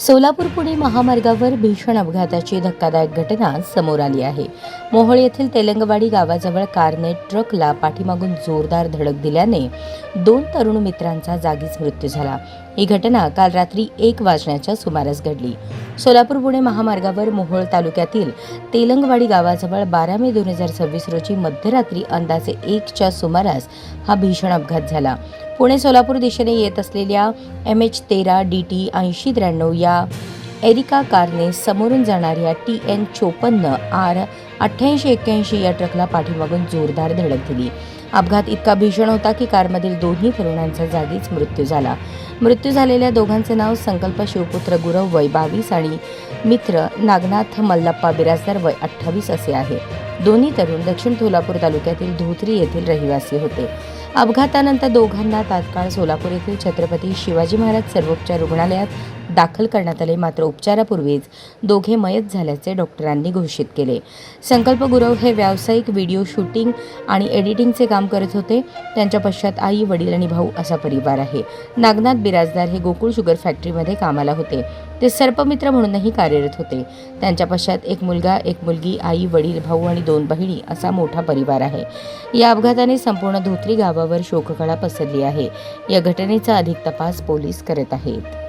सोलापूर पुणे महामार्गावर भीषण अपघाताची धक्कादायक घटना समोर आली आहे। मोहोळ येथील तेलंगवाडी गावाजवळ कारने ट्रकला पाठीमागून जोरदार धडक दिल्याने 2 तरुण मित्रांचा जागीच मृत्यू झाला। ही घटना काल रात्री 1 वाजण्याच्या सुमारास घडली। सोलापूर पुणे महामार्गावर मोहोळ तालुक्यातील तेलंगवाडी गावाजवळ 12 मे 2026 रोजी मध्यरात्री अंदाजे 1च्या सुमारास हा भीषण अपघात झाला। पुणे सोलापूर दिशेने येत असलेल्या MH13 DT 8093 या एरिका कारने समोरून जाणाऱ्या TN 54 R 8881 या ट्रकला पाठीमागून जोरदार धडक दिली। अपघात इतका भीषण होता की कारमधील दोन्ही तरुणांचा जागीच मृत्यू झाला। मृत्यू झालेल्या दोघांचे नाव संकल्प शिवपुत्र गुरव वय 22 आणि मित्र नागनाथ मल्लप्पा बिराजदार वय 28 असे आहे। दोन्ही तरुण दक्षिण सोलापूर तालुक्यातील धोत्री येथील रहिवासी होते। अपघातानंतर दोघांना तात्काळ सोलापूर येथील छत्रपती शिवाजी महाराज सर्वोपचार रुग्णालयात दाखल करण्यात आले, मात्र उपचारापूर्वीच दोघे मयत झाल्याचे डॉक्टरांनी घोषित केले। संकल्प गुरव हे व्यावसायिक व्हिडिओ शूटिंग आणि एडिटिंगचे काम करत होते। त्यांच्या पश्चात आई, वडील आणि भाऊ असा परिवार आहे। नागनाथ बिराजदार हे गोकुळ शुगर फॅक्टरीमध्ये कामाला होते। ते सर्पमित्र म्हणूनही कार्यरत होते। त्यांच्या पश्चात एक मुलगा, एक मुलगी, आई, वडील, भाऊ आणि 2 बहिणी असा मोठा परिवार आहे। या अपघाताने संपूर्ण धोत्री गावावर शोककळा पसरली आहे। या घटनेचा अधिक तपास पोलीस करत आहेत।